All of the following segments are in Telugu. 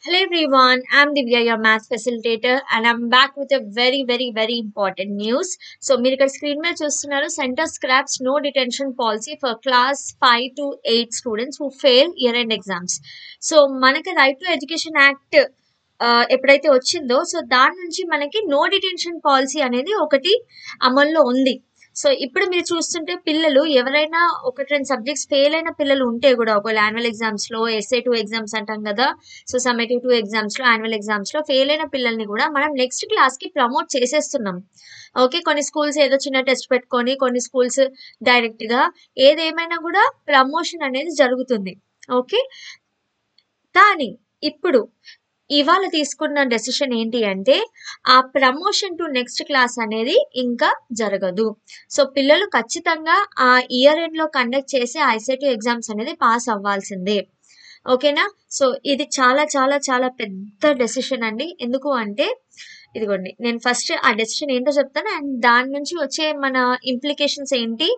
Hello everyone, I'm Divya, your math facilitator, and I'm back with a very important news. So, మీరు ఇక్కడ స్క్రీన్ మీద చూస్తున్నారు centre scraps no detention policy for class 5 to 8 students who fail year end exams. So మనకి రైట్ టు ఎడ్యుకేషన్ యాక్ట్ ఎప్పుడైతే వచ్చిందో సో దాని నుంచి మనకి నో డిటెన్షన్ పాలసీ అనేది ఒకటి అమల్లో ఉంది. సో ఇప్పుడు మీరు చూస్తుంటే పిల్లలు ఎవరైనా ఒకటి రెండు సబ్జెక్ట్స్ ఫెయిల్ అయిన పిల్లలు ఉంటే కూడా ఒకవేళ యాన్యువల్ ఎగ్జామ్స్ లో SA2 ఎగ్జామ్స్ అంటాం కదా, సో సమ్మేటివ్ 2 ఎగ్జామ్స్ లో యాన్యువల్ ఎగ్జామ్స్ లో ఫెయిల్ అయిన పిల్లల్ని కూడా మనం నెక్స్ట్ క్లాస్ కి ప్రమోట్ చేసేస్తున్నాం. ఓకే, కొన్ని స్కూల్స్ ఏదో చిన్న టెస్ట్ పెట్టుకొని, కొన్ని స్కూల్స్ డైరెక్ట్ గా ఏదేమైనా కూడా ప్రమోషన్ అనేది జరుగుతుంది. ఓకే, కానీ ఇప్పుడు ఇవాళ తీసుకున్న డెసిషన్ ఏంటి అంటే ఆ ప్రమోషన్ టు నెక్స్ట్ క్లాస్ అనేది ఇంకా జరగదు. సో పిల్లలు ఖచ్చితంగా ఆ ఇయర్ ఎండ్ లో కండక్ట్ చేసే ICT ఎగ్జామ్స్ అనేది పాస్ అవ్వాల్సిందే. ఓకేనా? సో ఇది చాలా చాలా చాలా పెద్ద డెసిషన్ అండి. ఎందుకు అంటే ఇదిగోండి, నేను ఫస్ట్ ఆ డెసిషన్ ఏంటో చెప్తాను అండ్ దాని నుంచి వచ్చే మన ఇంప్లికేషన్స్ ఏంటి,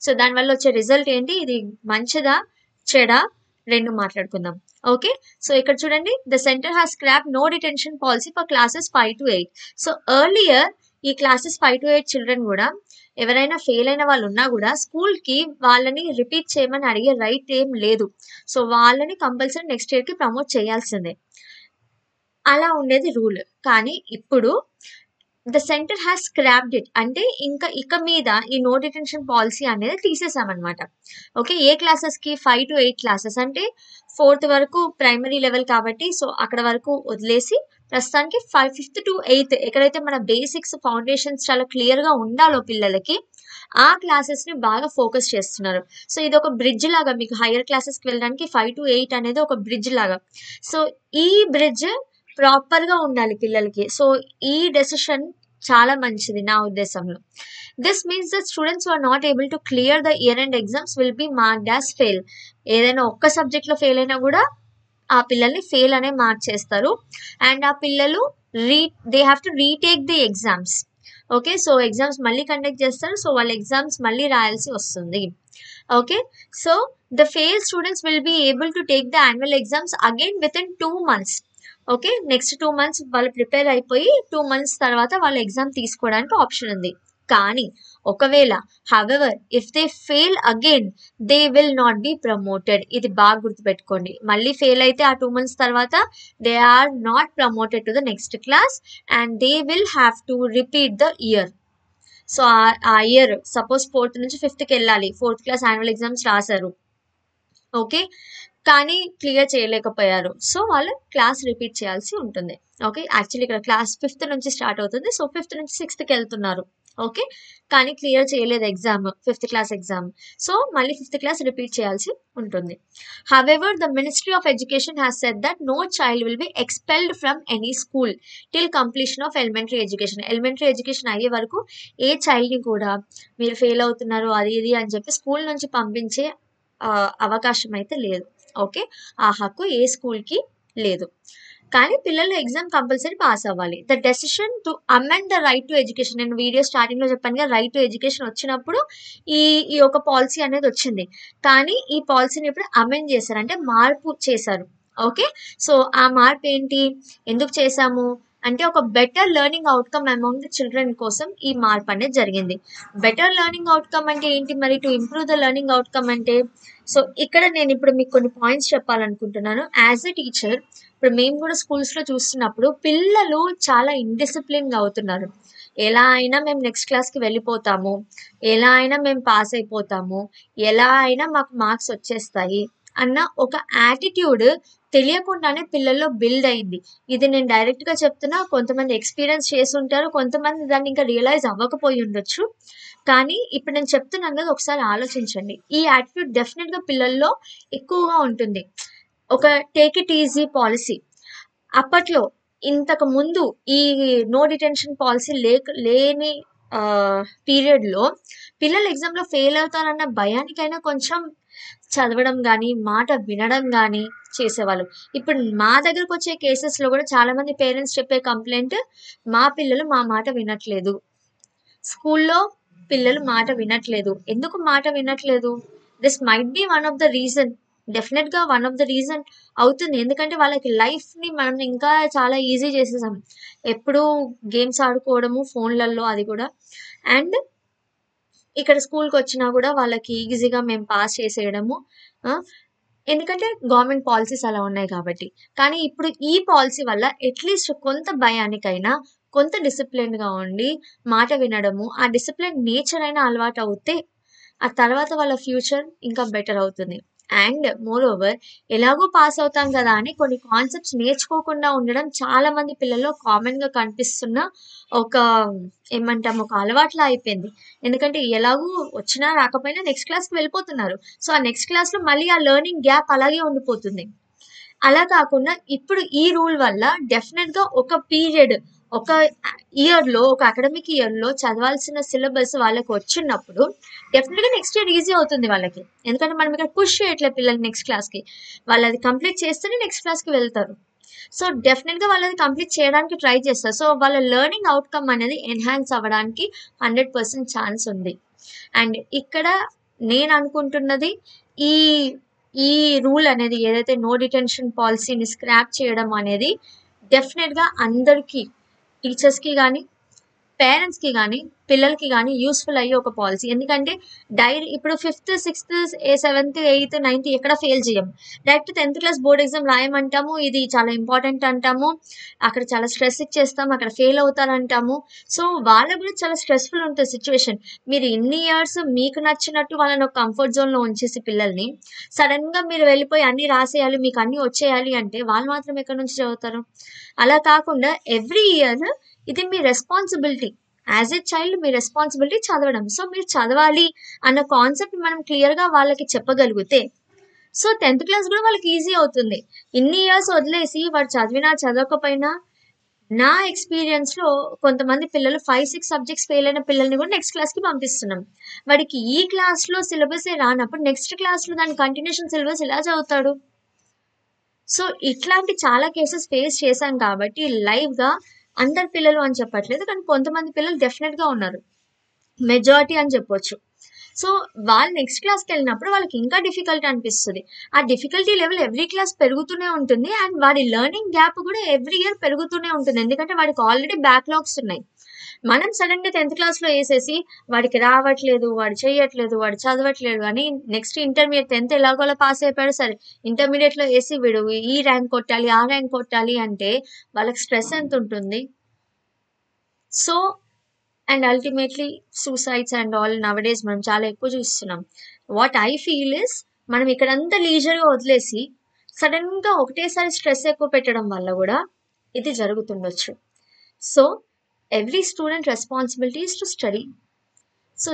సో దానివల్ల వచ్చే రిజల్ట్ ఏంటి, ఇది మంచిదా చెడా రెండు మాట్లాడుకుందాం. ఓకే, సో ఇక్కడ చూడండి, the centre has scrap no detention policy for classes 5 to 8. So earlier ఈ క్లాసెస్ 5 to 8 చిల్డ్రన్ కూడా ఎవరైనా ఫెయిల్ అయిన వాళ్ళు ఉన్నా కూడా స్కూల్ కి వాళ్ళని రిపీట్ చేయమని అడిగే రైట్ ఏం లేదు. సో వాళ్ళని కంపల్సరీ నెక్స్ట్ ఇయర్ కి ప్రమోట్ చేయాల్సిందే, అలా ఉండేది రూల్. కానీ ఇప్పుడు the centre has scrapped it అంటే ఇక మీద ఈ నో డిటెన్షన్ పాలసీ అనేది తీసేసామన్నమాట. ఓకే, ఏ క్లాసెస్ కి 5 to 8 క్లాసెస్ అంటే 4th వరకు ప్రైమరీ లెవెల్ కాబట్టి సో అక్కడ వరకు వదిలేసి ప్రస్తుతానికి 5th to 8th ఎక్కడైతే మన బేసిక్స్ ఫౌండేషన్స్ చాలా క్లియర్ గా ఉండాలో పిల్లలకి ఆ క్లాసెస్ ని బాగా ఫోకస్ చేస్తున్నారు. సో ఇది ఒక బ్రిడ్జ్ లాగా, మీకు హైయర్ క్లాసెస్ కి వెళ్ళడానికి 5 to 8 అనేది ఒక బ్రిడ్జ్ లాగా. సో ఈ బ్రిడ్జ్ ప్రాపర్ గా ఉండాలి పిల్లలకి. సో ఈ డెసిషన్ చాలా మంచిది నా ఉద్దేశంలో. This means the students are not able to clear the year and exams will be marked as fail. ఏదైనా ఒక్క సబ్జెక్ట్ లో ఫెయిల్ అయినా కూడా ఆ పిల్లల్ని ఫెయిల్ అనే మార్క్ చేస్తారు అండ్ ఆ పిల్లలు they have to retake the exams. Okay, so exams మళ్ళీ కండక్ట్ చేస్తారు, సో వాళ్ళ ఎగ్జామ్స్ మళ్ళీ రాయాల్సి వస్తుంది. Okay, so the fail students will be able to take the annual exams again with in 2 months. Okay, next 2 months వాళ్ళు ప్రిపేర్ అయిపోయి 2 months తర్వాత వాళ్ళ ఎగ్జామ్ తీసుకోవడానికి ఆప్షన్ ఉంది. కానీ ఒకవేళ however if they fail again they will not be promoted. ఇది బాగా గుర్తుపెట్టుకోండి, మళ్ళీ ఫెయిల్ అయితే ఆ 2 months తర్వాత they are not promoted to the next class and they will have to repeat the year. So ఆ ఇయర్ సపోజ్ 4th నుంచి 5th కి వెళ్ళాలి, 4th క్లాస్ యాన్యువల్ ఎగ్జామ్స్ రాశారు. ఓకే, కానీ క్లియర్ చేయలేకపోయారు, సో వాళ్ళు క్లాస్ రిపీట్ చేయాల్సి ఉంటుంది. ఓకే, యాక్చువల్లీ ఇక్కడ క్లాస్ 5th నుంచి స్టార్ట్ అవుతుంది, సో 5th నుంచి 6th కి వెళ్తున్నారు. ఓకే, కానీ క్లియర్ చేయలేదు exam, 5th class exam, so మళ్ళీ 5th క్లాస్ రిపీట్ చేయాల్సి ఉంటుంది. However the ministry of education has said that no child will be expelled from any school till completion of elementary education. Elementary education అయ్యే వరకు ఏ చైల్డ్ ని కూడా మీరు ఫెయిల్ అవుతున్నారు అది ఇది అని చెప్పి స్కూల్ నుంచి పంపించే అవకాశం అయితే లేదు. ఓకే, ఆ హక్కు ఏ స్కూల్ కి లేదు. కానీ పిల్లలు ఎగ్జామ్ కంపల్సరీ పాస్ అవ్వాలి. The decision to amend the right to education, నేను వీడియో స్టార్టింగ్ లో చెప్పాను కదా, రైట్ టు ఎడ్యుకేషన్ వచ్చినప్పుడు ఈ ఈ ఒక పాలసీ అనేది వచ్చింది. కానీ ఈ పాలసీని ఇప్పుడు అమెండ్ చేశారు, అంటే మార్పు చేశారు. ఓకే, సో ఆ మార్పు ఏంటి, ఎందుకు చేశాము అంటే ఒక better learning outcome among the children కోసం ఈ మార్పు అనేది జరిగింది. బెటర్ లెర్నింగ్ అవుట్కమ్ అంటే ఏంటి మరి, to improve the learning outcome అంటే, సో ఇక్కడ నేను ఇప్పుడు మీకు కొన్ని పాయింట్స్ చెప్పాలనుకుంటున్నాను. యాజ్ ఎ టీచర్ ఇప్పుడు మేము కూడా స్కూల్స్ లో చూస్తున్నప్పుడు పిల్లలు చాలా ఇండిసిప్లిన్ గా అవుతున్నారు. ఎలా అయినా మేము నెక్స్ట్ క్లాస్ కి వెళ్ళిపోతాము, ఎలా అయినా మేము పాస్ అయిపోతాము, ఎలా అయినా మాకు మార్క్స్ వచ్చేస్తాయి అన్న ఒక యాటిట్యూడ్ తెలియకుండానే పిల్లల్లో బిల్డ్ అయింది. ఇది నేను డైరెక్ట్ గా చెప్తున్నా, కొంతమంది ఎక్స్పీరియన్స్ చేసి ఉంటారు, కొంతమంది దాన్ని ఇంకా రియలైజ్ అవ్వకపోయి ఉండొచ్చు. కానీ ఇప్పుడు నేను చెప్తున్నాను కదా, ఒకసారి ఆలోచించండి. ఈ యాటిట్యూడ్ డెఫినెట్ గా పిల్లల్లో ఎక్కువగా ఉంటుంది. ఒక టేక్ ఇట్ ఈజీ పాలసీ అప్పట్లో, ఇంతకు ముందు ఈ నో డిటెన్షన్ పాలసీ లేని పీరియడ్ లో పిల్లలు ఎగ్జామ్ లో ఫెయిల్ అవుతారన్న భయానికైనా కొంచెం చదవడం కానీ మాట వినడం కానీ చేసేవాళ్ళు. ఇప్పుడు మా దగ్గరకు వచ్చే కేసెస్ లో కూడా చాలా మంది పేరెంట్స్ చెప్పే కంప్లైంట్, మా పిల్లలు మా మాట వినట్లేదు, స్కూల్లో పిల్లలు మాట వినట్లేదు. ఎందుకు మాట వినట్లేదు? This might be one of the reason డెఫినెట్‌గా వన్ ఆఫ్ ద రీజన్ అవుతుంది. ఎందుకంటే వాళ్ళకి లైఫ్‌ని మనం ఇంకా చాలా ఈజీ చేసేసాం. ఎప్పుడూ గేమ్స్ ఆడుకోవడము ఫోన్‌లలో అది కూడా. అండ్ ఇక్కడ స్కూల్‌కొచ్చినా గూడా వాళ్ళకి ఈజీగా మేము పాస్ చేసేయడము. ఆ! ఎందుకంటే గవర్నమెంట్ పాలిసీస్ అలా ఉన్నాయి కాబట్టి. కానీ ఇప్పుడు ఈ పాలిసీ వల్ల అట్‌లీస్ట్ కొంత భయానికైనా, కొంత డిసిప్లిన్‌గా ఉండి, మాట వినడము, ఆ డిసిప్లిన్ నేచర్ అయినా అలవాటవుతే, ఆ తర్వాత వాళ్ళ ఫ్యూచర్ ఇంకా బెటర్ అవుతుంది. అండ్ మోరోవర్ ఎలాగో పాస్ అవుతాం గదా! అని కొన్ని కాన్సెప్ట్స్ నేర్చుకోకుండా ఉండడం చాలా మంది పిల్లల్లో కామన్‌గా కనిపిస్తున్న ఒక ఏమంటాం ఒక అలవాటులా అయిపోయింది. ఎందుకంటే ఎలాగో వచ్చినా రాకపోయినా నెక్స్ట్ క్లాస్‌కి వెళ్ళిపోతున్నారు. సో, ఆ నెక్స్ట్ క్లాస్‌లో మళ్ళీ ఆ లెర్నింగ్ గ్యాప్ అలాగే ఉండిపోతుంది. అలా కాకుండా ఇప్పుడు ఈ రూల్ వల్ల డెఫినిట్‌గా ఒక పీరియడ్, ఒక ఇయర్‌లో, ఒక అకాడమిక్ ఇయర్‌లో చదవాల్సిన సిలబస్ వాళ్ళకి వచ్చినప్పుడు డెఫినిట్‌గా నెక్స్ట్ ఇయర్ ఈజీ అవుతుంది వాళ్ళకి. ఎందుకంటే మనం ఇక్కడ పుష్ చేయట్లే పిల్లల్ని నెక్స్ట్ క్లాస్‌కి. వాళ్ళది కంప్లీట్ చేస్తేనే నెక్స్ట్ క్లాస్‌కి వెళ్తారు. సో, డెఫినిట్‌గా వాళ్ళది కంప్లీట్ చేయడానికి ట్రై చేస్తారు. సో, వాళ్ళ లెర్నింగ్ ఔట్‌కమ్ అనేది ఎన్హాన్స్ అవ్వడానికి 100% ఛాన్స్ ఉంది. అండ్ ఇక్కడ నేననుకుంటున్నది ఈ ఈ రూల్ అనేది ఏదైతే నో డిటెన్షన్ పాలిసీని స్క్రాప్ చేయడం అనేది డెఫినిట్‌గా అందరికీ టీచర్స్‌కి గాని, పేరెంట్స్‌కి గాని, పిల్లలకి గాని యూజ్‌ఫుల్ అయ్యే ఒక పాలిసీ. ఎందుకంటే ఇప్పుడు fifth, sixth, seventh, eighth, ninth ఎక్కడ ఫెయిల్ చేయం. డైరెక్ట్ 10థ్ క్లాస్ బోర్డ్ ఎగ్జామ్ రాయమంటాము. ఇది చాలా ఇంపార్టెంట్ అంటాము. అక్కడ చాలా స్ట్రెస్ ఇచ్చేస్తాం. అక్కడ ఫెయిల్ అవుతారంటాము. సో, వాళ్ళకి కూడా చాలా స్ట్రెస్‌ఫుల్ ఉంటది సిట్యుయేషన్. మీరు ఇన్ని ఇయర్స్ మీకు నచ్చినట్టు వాళ్ళని ఒక కంఫర్ట్ జోన్‌లో ఉంచేసి పిల్లల్ని, సడెన్‌గా మీరు వెళ్ళిపోయి అన్నీ రాసేయాలి, మీకు అన్నీ వచ్చేయాలి అంటే వాళ్ళు మాత్రం ఎక్కడి నుంచి చదువుతారు? అలా కాకుండా ఎవ్రీ ఇయర్ ఇది మీ రెస్పాన్సిబిలిటీ. యాస్ ఎ చైల్డ్ మీ రెస్పాన్సిబిలిటీ చదవడం. సో, మీరు చదవాలి అన్న కాన్సెప్ట్ మనం క్లియర్‌గా వాళ్ళకి చెప్పగలిగితే, సో, 10థ్ క్లాస్ గూడా వాళ్ళకి ఈజీ అవుతుంది. ఇన్ని ఇయర్స్ వదిలేసి వాడు చదివినా, చదవకపోయినా నా ఎక్స్‌పీరియన్స్‌లో కొంతమంది పిల్లలు 5, 6 సబ్జెక్ట్స్ ఫెయిల్ అయిన పిల్లల్ని గూడా నెక్స్ట్ క్లాస్‌కి పంపిస్తున్నాం. వాడికి ఈ క్లాస్‌లో సిలబసే రానప్పుడు నెక్స్ట్ క్లాస్‌లో దాని కంటిన్యూషన్ సిలబస్ ఎలా చదువుతాడు? సో, ఇట్లాంటి చాలా కేసెస్ ఫేస్ చేశాం కాబట్టి లైవ్‌గా అందరి పిల్లలు అని చెప్పట్లేదు. కానీ కొంతమంది పిల్లలు డెఫినెట్‌గా ఉన్నారు. మెజారిటీ అని చెప్పొచ్చు. సో, వాళ్ళు నెక్స్ట్ క్లాస్‌కెళ్ళినప్పుడు వాళ్ళకి ఇంకా డిఫికల్ట్ అనిపిస్తది. ఆ డిఫికల్టీ లెవెల్ ఎవ్రీ క్లాస్ పెరుగుతూనే ఉంటుంది. అండ్ వాడి లెర్నింగ్ గ్యాప్ గూడా ఎవ్రీ ఇయర్ పెరుగుతూనే ఉంటుంది. ఎందుకంటే వాడికి ఆల్రెడీ బ్యాక్‌లాగ్స్ ఉన్నాయి. మనం సడెన్‌గా 10థ్ క్లాస్‌లో ఏసేసి వాడికి రావట్లేదు, వాడు చెయ్యట్లేదు, వాడు చదవట్లేదు అని నెక్స్ట్ ఇంటర్మీడియేట్ 10థ్ ఎలాగోలా పాస్ అయిపోయాడు సరే. ఇంటర్మీడియేట్‌లో ఏసి వీడు ఈ ర్యాంక్ కొట్టాలి, ఆ ర్యాంక్ కొట్టాలి అంటే వాళ్ళకి స్ట్రెస్ ఎంతుంటుంది? So, and ultimately suicides and all నౌడేస్ మనం చాలా ఎక్కువ చూస్తున్నాం. వాట్ ఐ ఫీల్ ఇస్ మనం ఇక్కడంతా లీజర్‌గా వదిలేసి సడెన్‌గా ఒకటేసారి స్ట్రెస్ ఎక్కువ పెట్టడం వల్ల గూడా ఇది జరుగుతుండొచ్చు. So, every student responsibility is to study. So,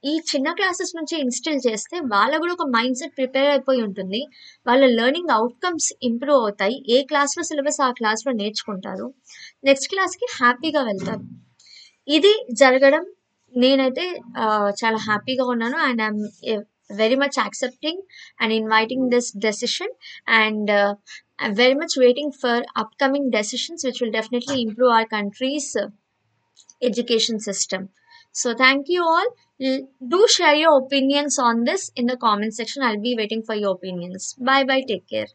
ఈ చిన్న క్లాసెస్ నుంచి ఇన్‌స్టిల్ చేస్తే వాళ్ళకి గూడా ఒక మైండ్‌సెట్ ప్రిపేర్ అయిపోయి ఉంటుంది. వాళ్ళ లెర్నింగ్ ఔట్‌కమ్స్ ఇంప్రూవ్ అవుతాయి. ఏ క్లాస్‌లో సిలబస్ ఆ క్లాస్‌లో నేర్చుకుంటారు. నెక్స్ట్ క్లాస్‌కి హ్యాపీగా వెళ్తారు. ఇది జరగడం నేనైతే చాలా హ్యాపీగా ఉన్నాను. And I'm very much accepting and inviting this decision. And I'm very much waiting for upcoming decisions which will definitely improve our countries education system. So thank you all. Do share your opinions on this in the comment section. I'll be waiting for your opinions. Bye bye. Take care.